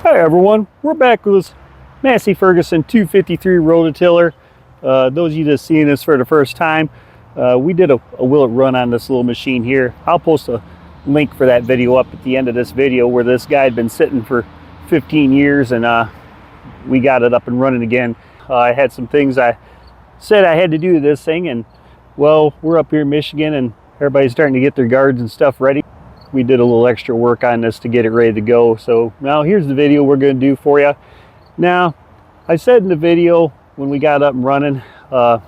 Hi everyone, we're back with this Massey Ferguson 253 Rototiller. Those of you that's seeing this for the first time, we did a willet run on this little machine here. I'll post a link for that video up at the end of this video where this guy had been sitting for 15 years and we got it up and running again. I had some things I said I had to do to this thing, and well, we're up here in Michigan and everybody's starting to get their guards and stuff ready. We did a little extra work on this to get it ready to go. So now here's the video we're going to do for you. Now, I said in the video when we got up and running, I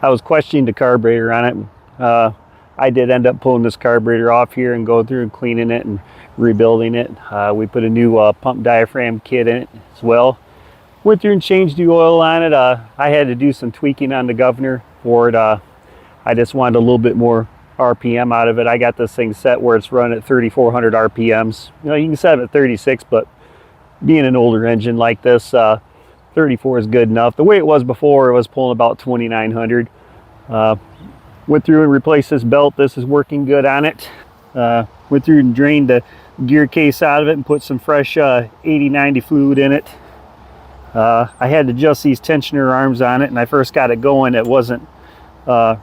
was questioning the carburetor on it. I did end up pulling this carburetor off here and going through and cleaning it and rebuilding it. We put a new pump diaphragm kit in it as well. Went through and changed the oil on it. I had to do some tweaking on the governor for it. I just wanted a little bit more RPM out of it. I got this thing set where it's running at 3,400 RPMs. You know, you can set it at 36, but being an older engine like this, 34 is good enough. The way it was before, it was pulling about 2,900. Went through and replaced this belt. This is working good on it. Went through and drained the gear case out of it and put some fresh 80-90 fluid in it. I had to adjust these tensioner arms on it, and I first got it going. It wasn't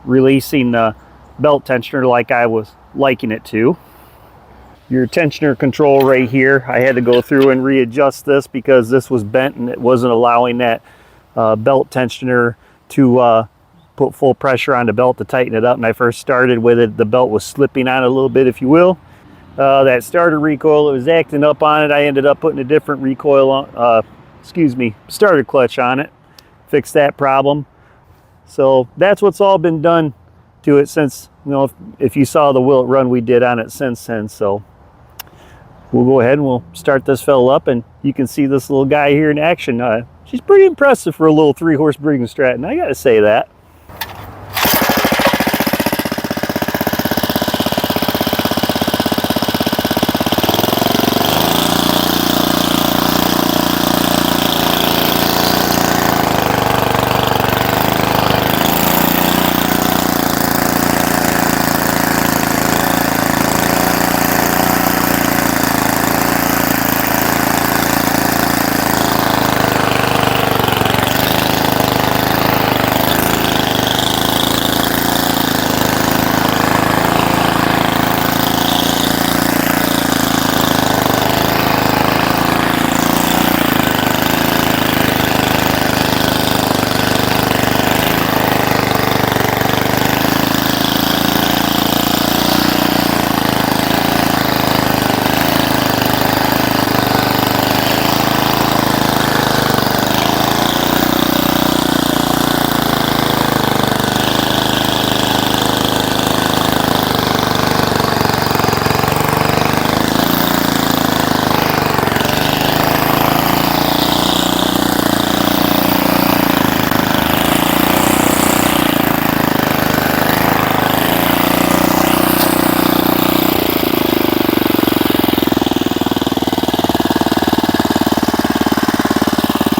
releasing the belt tensioner like I was liking it to. Your tensioner control right here, I had to go through and readjust this because this was bent and it wasn't allowing that belt tensioner to put full pressure on the belt to tighten it up. And I first started with it, the belt was slipping on a little bit, if you will. That starter recoil, it was acting up on it. I ended up putting a different recoil on, starter clutch on it. Fixed that problem. So that's what's all been done to it since, you know, if you saw the willet run we did on it since then. So we'll go ahead and we'll start this fella up and you can see this little guy here in action. She's pretty impressive for a little 3-horse Briggs & Stratton, I gotta say that.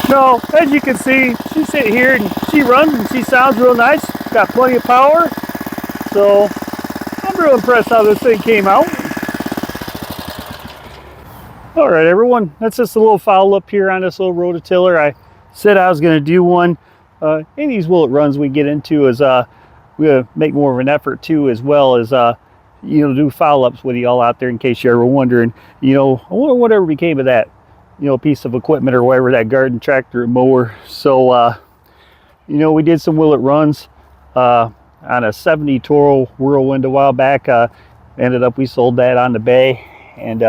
So as you can see, she's sitting here and she runs and she sounds real nice. Got plenty of power. So I'm real impressed how this thing came out. All right, everyone, that's just a little follow-up here on this little Rototiller. I said I was going to do one. Any of these willet runs we get into is we're going to make more of an effort too, as well as do follow-ups with you all out there in case you're ever wondering, I wonder whatever became of that piece of equipment or whatever, that garden tractor or mower. So we did some willet runs on a 70 Toro Whirlwind a while back. Ended up we sold that on the bay, and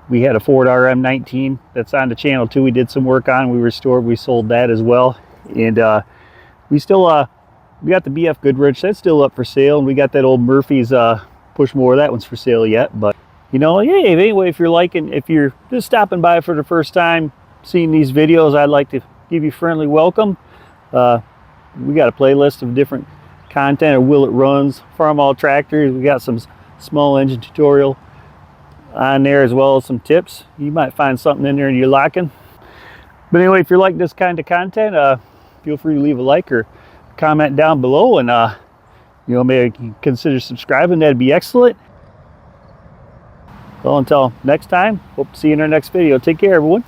we had a Ford RM19 that's on the channel too. We did some work on, we restored, we sold that as well. And we still we got the BF Goodrich, that's still up for sale, and we got that old Murphy's push mower, that one's for sale yet. But hey, anyway, if you're just stopping by for the first time seeing these videos, I'd like to give you a friendly welcome. We got a playlist of different content of willet runs, farm all tractors. We got some small engine tutorial on there, as well as some tips. You might find something in there you're liking. But anyway, if you like this kind of content, feel free to leave a like or comment down below, and maybe consider subscribing. That'd be excellent. So until next time, hope to see you in our next video. Take care, everyone.